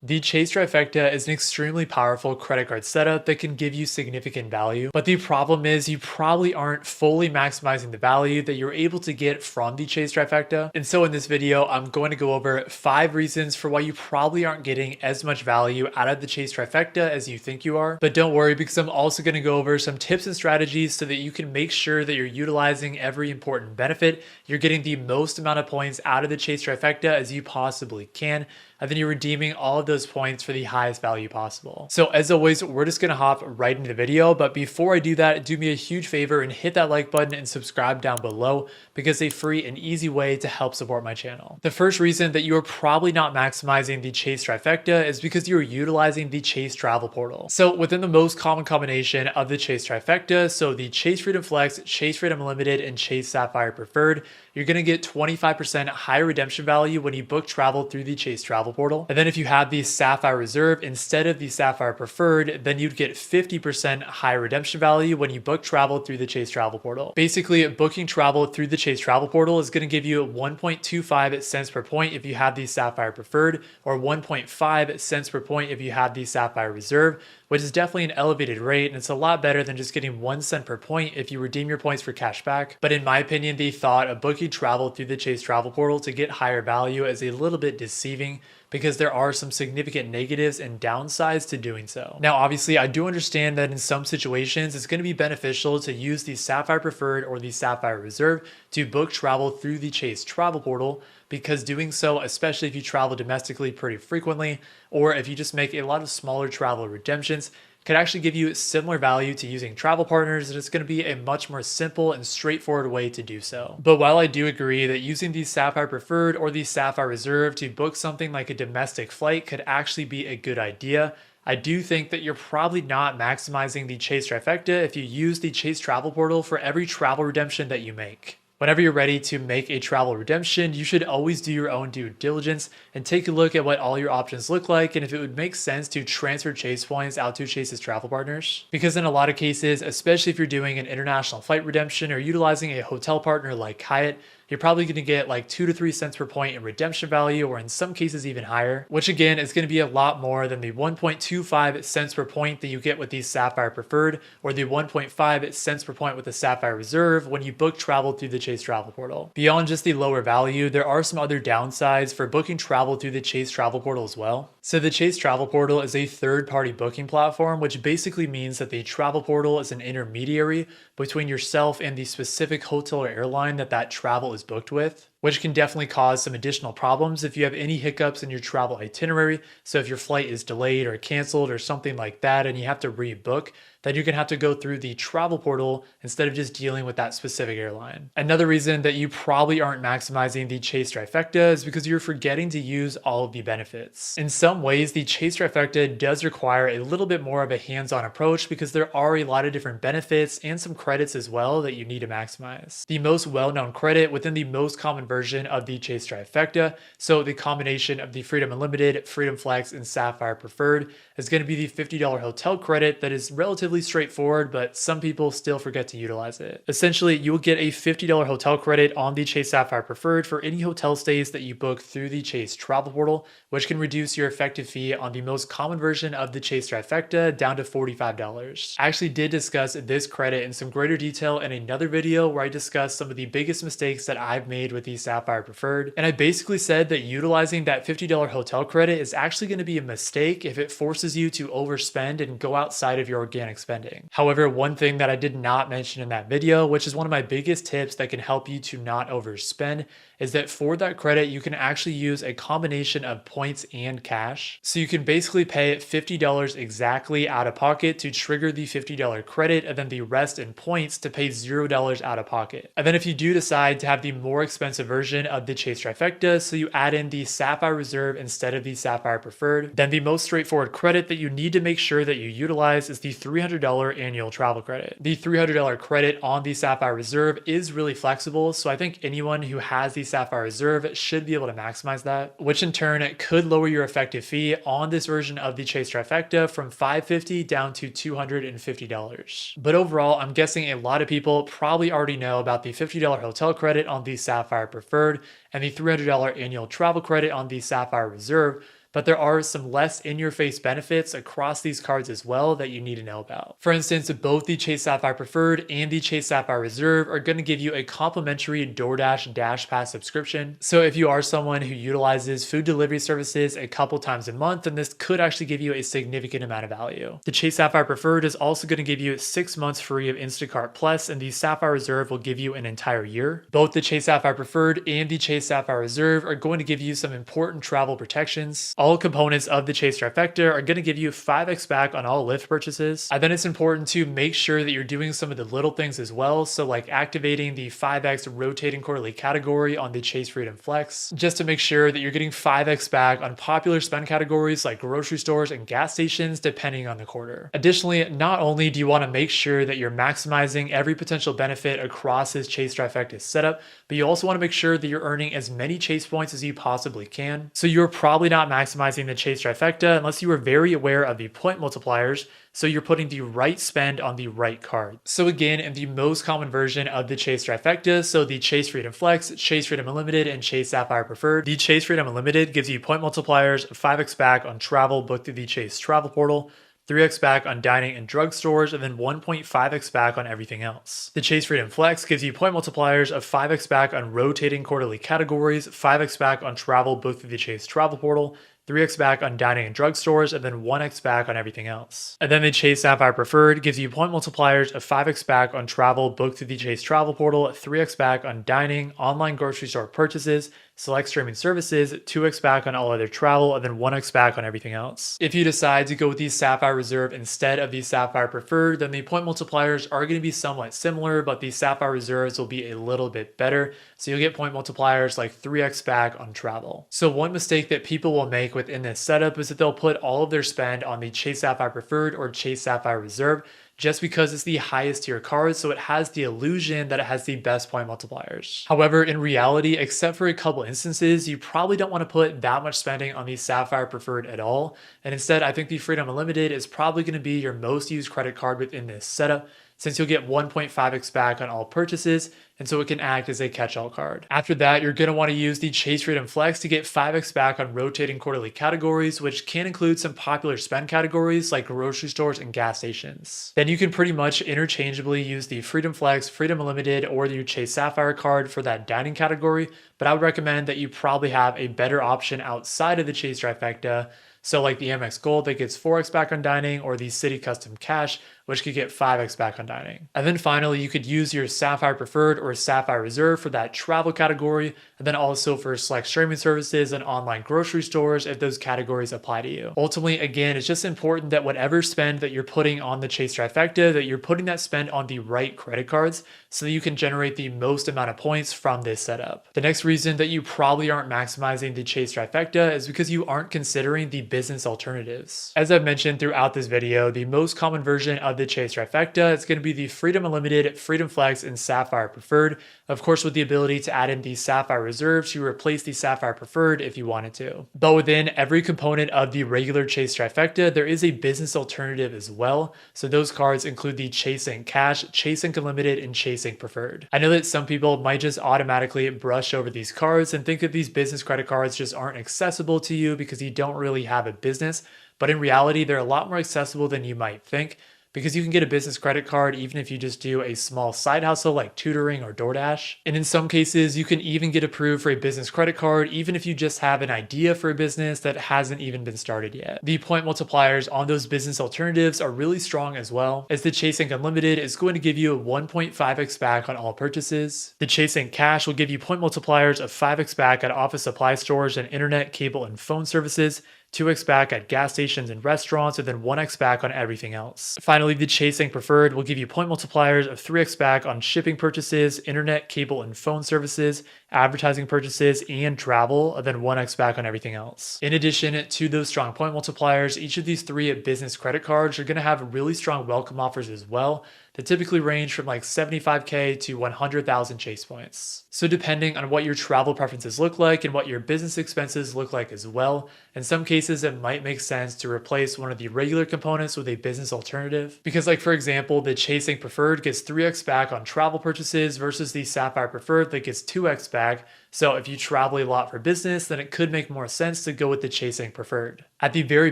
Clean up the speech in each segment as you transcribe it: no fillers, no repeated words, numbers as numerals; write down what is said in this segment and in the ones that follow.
The Chase Trifecta is an extremely powerful credit card setup that can give you significant value, but the problem is you probably aren't fully maximizing the value that you're able to get from the Chase Trifecta. And so in this video, I'm going to go over 5 reasons for why you probably aren't getting as much value out of the Chase Trifecta as you think you are. But don't worry, because I'm also going to go over some tips and strategies so that you can make sure that you're utilizing every important benefit. You're getting the most amount of points out of the Chase Trifecta as you possibly can, and then you're redeeming all of those points for the highest value possible. So as always, we're just gonna hop right into the video, but before I do that, do me a huge favor and hit that like button and subscribe down below, because it's a free and easy way to help support my channel. The first reason that you are probably not maximizing the Chase Trifecta is because you're utilizing the Chase Travel Portal. So within the most common combination of the Chase Trifecta, so the Chase Freedom Flex, Chase Freedom Unlimited, and Chase Sapphire Preferred, you're gonna get 25% higher redemption value when you book travel through the Chase Travel Portal. And then if you have the Sapphire Reserve instead of the Sapphire Preferred, then you'd get 50% higher redemption value when you book travel through the Chase Travel Portal. Basically, booking travel through the Chase Travel Portal is going to give you 1.25 cents per point if you have the Sapphire Preferred, or 1.5 cents per point if you have the Sapphire Reserve, which is definitely an elevated rate, and it's a lot better than just getting 1 cent per point if you redeem your points for cash back. But in my opinion, the thought of booking travel through the Chase Travel Portal to get higher value is a little bit deceiving, because there are some significant negatives and downsides to doing so. Now, obviously, I do understand that in some situations, it's going to be beneficial to use the Sapphire Preferred or the Sapphire Reserve to book travel through the Chase Travel Portal, because doing so, especially if you travel domestically pretty frequently, or if you just make a lot of smaller travel redemptions, could actually give you similar value to using travel partners, and it's going to be a much more simple and straightforward way to do so. But while I do agree that using the Sapphire Preferred or the Sapphire Reserve to book something like a domestic flight could actually be a good idea, I do think that you're probably not maximizing the Chase Trifecta if you use the Chase Travel Portal for every travel redemption that you make. Whenever you're ready to make a travel redemption, you should always do your own due diligence and take a look at what all your options look like, and if it would make sense to transfer Chase points out to Chase's travel partners. Because in a lot of cases, especially if you're doing an international flight redemption or utilizing a hotel partner like Hyatt, you're probably going to get like 2 to 3 cents per point in redemption value, or in some cases even higher, which again is going to be a lot more than the 1.25 cents per point that you get with the Sapphire Preferred, or the 1.5 cents per point with the Sapphire Reserve when you book travel through the Chase Travel Portal. Beyond just the lower value, there are some other downsides for booking travel through the Chase Travel Portal as well. So the Chase Travel Portal is a third-party booking platform, which basically means that the travel portal is an intermediary between yourself and the specific hotel or airline that travel is booked with, which can definitely cause some additional problems if you have any hiccups in your travel itinerary. So if your flight is delayed or canceled or something like that and you have to rebook, then you're going to have to go through the travel portal instead of just dealing with that specific airline. Another reason that you probably aren't maximizing the Chase Trifecta is because you're forgetting to use all of the benefits. In some ways, the Chase Trifecta does require a little bit more of a hands-on approach, because there are a lot of different benefits and some credits as well that you need to maximize. The most well-known credit within the most common version of the Chase Trifecta, so the combination of the Freedom Unlimited, Freedom Flex, and Sapphire Preferred, is going to be the $50 hotel credit that is relatively straightforward, but some people still forget to utilize it. Essentially, you will get a $50 hotel credit on the Chase Sapphire Preferred for any hotel stays that you book through the Chase Travel Portal, which can reduce your effective fee on the most common version of the Chase Trifecta down to $45. I actually did discuss this credit in some greater detail in another video where I discussed some of the biggest mistakes that I've made with the Sapphire Preferred, and I basically said that utilizing that $50 hotel credit is actually going to be a mistake if it forces you to overspend and go outside of your organic spending. However, one thing that I did not mention in that video, which is one of my biggest tips that can help you to not overspend, is that for that credit, you can actually use a combination of points and cash. So you can basically pay $50 exactly out of pocket to trigger the $50 credit, and then the rest in points to pay $0 out of pocket. And then if you do decide to have the more expensive version of the Chase Trifecta, so you add in the Sapphire Reserve instead of the Sapphire Preferred, then the most straightforward credit that you need to make sure that you utilize is the $300 annual travel credit. The $300 credit on the Sapphire Reserve is really flexible, so I think anyone who has the Sapphire Reserve should be able to maximize that, which in turn could lower your effective fee on this version of the Chase Trifecta from $550 down to $250. But overall, I'm guessing a lot of people probably already know about the $50 hotel credit on the Sapphire Preferred and the $300 annual travel credit on the Sapphire Reserve, but there are some less in-your-face benefits across these cards as well that you need to know about. For instance, both the Chase Sapphire Preferred and the Chase Sapphire Reserve are going to give you a complimentary DoorDash Dash Pass subscription. So if you are someone who utilizes food delivery services a couple times a month, then this could actually give you a significant amount of value. The Chase Sapphire Preferred is also going to give you 6 months free of Instacart Plus, and the Sapphire Reserve will give you an entire year. Both the Chase Sapphire Preferred and the Chase Sapphire Reserve are going to give you some important travel protections. All components of the Chase Trifecta are going to give you 5x back on all Lyft purchases. And then it's important to make sure that you're doing some of the little things as well. So like activating the 5x rotating quarterly category on the Chase Freedom Flex, just to make sure that you're getting 5x back on popular spend categories like grocery stores and gas stations, depending on the quarter. Additionally, not only do you want to make sure that you're maximizing every potential benefit across this Chase Trifecta setup, but you also want to make sure that you're earning as many Chase points as you possibly can. So you're probably not maximizing the Chase Trifecta unless you are very aware of the point multipliers, so you're putting the right spend on the right card. So again, in the most common version of the Chase Trifecta, so the Chase Freedom Flex, Chase Freedom Unlimited, and Chase Sapphire Preferred, the Chase Freedom Unlimited gives you point multipliers, 5x back on travel booked through the Chase Travel Portal, 3x back on dining and drugstores, and then 1.5x back on everything else. The Chase Freedom Flex gives you point multipliers of 5x back on rotating quarterly categories, 5x back on travel booked through the Chase Travel Portal, 3x back on dining and drugstores, and then 1x back on everything else. And then the Chase Sapphire Preferred gives you point multipliers of 5x back on travel booked through the Chase Travel Portal, 3x back on dining, online grocery store purchases, select streaming services, 2x back on all other travel, and then 1x back on everything else. If you decide to go with the Sapphire Reserve instead of the Sapphire Preferred, then the point multipliers are going to be somewhat similar, but the Sapphire Reserves will be a little bit better. So you'll get point multipliers like 3x back on travel. So one mistake that people will make within this setup is that they'll put all of their spend on the Chase Sapphire Preferred or Chase Sapphire Reserve, just because it's the highest tier card, so it has the illusion that it has the best point multipliers. However, in reality, except for a couple instances, you probably don't want to put that much spending on the Sapphire Preferred at all. And instead, I think the Freedom Unlimited is probably going to be your most used credit card within this setup, since you'll get 1.5x back on all purchases, and so it can act as a catch-all card. After that, you're going to want to use the Chase Freedom Flex to get 5x back on rotating quarterly categories, which can include some popular spend categories like grocery stores and gas stations. Then you can pretty much interchangeably use the Freedom Flex, Freedom Unlimited, or your Chase Sapphire card for that dining category, but I would recommend that you probably have a better option outside of the Chase Trifecta. So like the Amex Gold that gets 4x back on dining, or the Citi Custom Cash, which could get 5x back on dining. And then finally, you could use your Sapphire Preferred or Sapphire Reserve for that travel category, and then also for select streaming services and online grocery stores if those categories apply to you. Ultimately, again, it's just important that whatever spend that you're putting on the Chase Trifecta, that you're putting that spend on the right credit cards so that you can generate the most amount of points from this setup. The next reason that you probably aren't maximizing the Chase Trifecta is because you aren't considering the business alternatives. As I've mentioned throughout this video, the most common version of the Chase Trifecta is going to be the Freedom Unlimited, Freedom Flex, and Sapphire Preferred, of course with the ability to add in the Sapphire Reserve to replace the Sapphire Preferred if you wanted to. But within every component of the regular Chase Trifecta, there is a business alternative as well. So those cards include the Chase Ink Cash, Chase Ink Unlimited, and Chase Ink Preferred. I know that some people might just automatically brush over these cards and think that these business credit cards just aren't accessible to you because you don't really have a business, but in reality, they're a lot more accessible than you might think, because you can get a business credit card even if you just do a small side hustle like tutoring or DoorDash. And in some cases, you can even get approved for a business credit card even if you just have an idea for a business that hasn't even been started yet. The point multipliers on those business alternatives are really strong as well, as the Chase Ink Unlimited is going to give you a 1.5x back on all purchases. The Chase Ink Cash will give you point multipliers of 5x back at office supply stores and internet, cable, and phone services, 2x back at gas stations and restaurants, and then 1x back on everything else. Finally, the Chase Ink Preferred will give you point multipliers of 3x back on shipping purchases, internet, cable, and phone services, advertising purchases, and travel, and then 1x back on everything else. In addition to those strong point multipliers, each of these three business credit cards are going to have really strong welcome offers as well, that typically range from like 75K to 100,000 Chase points. So depending on what your travel preferences look like and what your business expenses look like as well, in some cases it might make sense to replace one of the regular components with a business alternative. Because like for example, the Chase Ink Preferred gets 3x back on travel purchases versus the Sapphire Preferred that gets 2x back. So if you travel a lot for business, then it could make more sense to go with the Chase Ink Preferred. At the very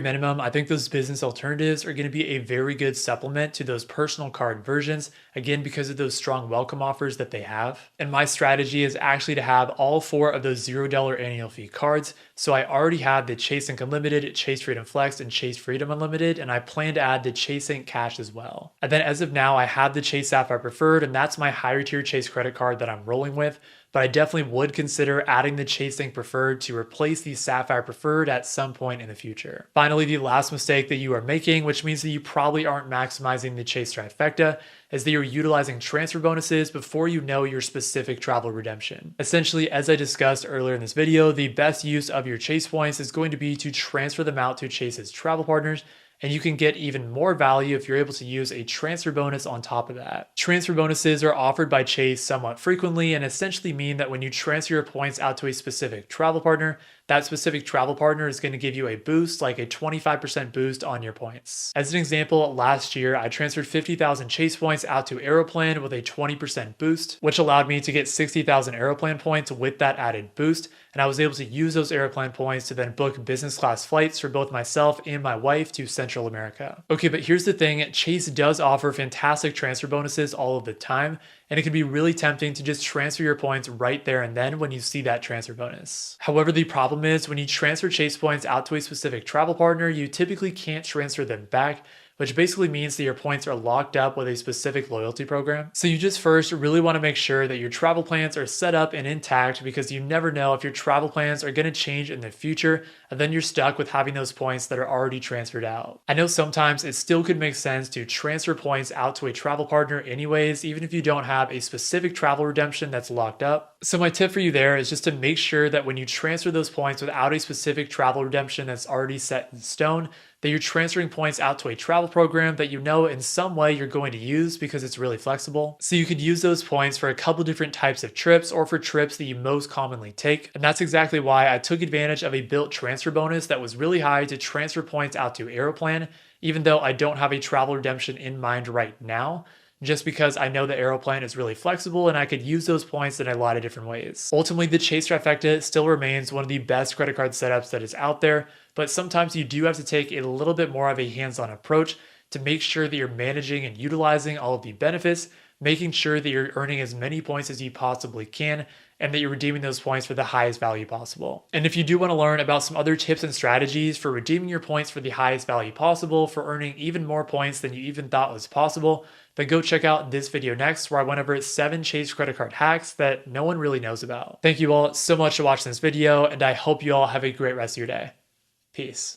minimum, I think those business alternatives are going to be a very good supplement to those personal card versions, again, because of those strong welcome offers that they have. And my strategy is actually to have all four of those $0 annual fee cards. So I already have the Chase Ink Unlimited, Chase Freedom Flex, and Chase Freedom Unlimited, and I plan to add the Chase Ink Cash as well. And then as of now, I have the Chase Sapphire Preferred, and that's my higher tier Chase credit card that I'm rolling with. But I definitely would consider adding the Chase Ink Preferred to replace the Sapphire Preferred at some point in the future. Finally, the last mistake that you are making, which means that you probably aren't maximizing the Chase Trifecta, is that you're utilizing transfer bonuses before you know your specific travel redemption. Essentially, as I discussed earlier in this video, the best use of your Chase points is going to be to transfer them out to Chase's travel partners, and you can get even more value if you're able to use a transfer bonus on top of that. Transfer bonuses are offered by Chase somewhat frequently and essentially mean that when you transfer your points out to a specific travel partner, that specific travel partner is going to give you a boost, like a 25% boost on your points. As an example, last year, I transferred 50,000 Chase points out to Aeroplan with a 20% boost, which allowed me to get 60,000 Aeroplan points with that added boost. And I was able to use those Aeroplan points to then book business class flights for both myself and my wife to Central America. Okay, but here's the thing, Chase does offer fantastic transfer bonuses all of the time, and it can be really tempting to just transfer your points right there and then when you see that transfer bonus. However, the problem is when you transfer Chase points out to a specific travel partner, you typically can't transfer them back, which basically means that your points are locked up with a specific loyalty program. So you just first really want to make sure that your travel plans are set up and intact, because you never know if your travel plans are going to change in the future, and then you're stuck with having those points that are already transferred out. I know sometimes it still could make sense to transfer points out to a travel partner anyways, even if you don't have a specific travel redemption that's locked up. So my tip for you there is just to make sure that when you transfer those points without a specific travel redemption that's already set in stone, that you're transferring points out to a travel program that you know in some way you're going to use because it's really flexible. So you could use those points for a couple different types of trips or for trips that you most commonly take. And that's exactly why I took advantage of a built transfer bonus that was really high to transfer points out to Aeroplan, even though I don't have a travel redemption in mind right now, just because I know the Aeroplan is really flexible and I could use those points in a lot of different ways. Ultimately, the Chase Trifecta still remains one of the best credit card setups that is out there, but sometimes you do have to take a little bit more of a hands-on approach to make sure that you're managing and utilizing all of the benefits, making sure that you're earning as many points as you possibly can, and that you're redeeming those points for the highest value possible. And if you do want to learn about some other tips and strategies for redeeming your points for the highest value possible, for earning even more points than you even thought was possible, then go check out this video next, where I went over 7 Chase credit card hacks that no one really knows about. Thank you all so much for watching this video, and I hope you all have a great rest of your day. Peace.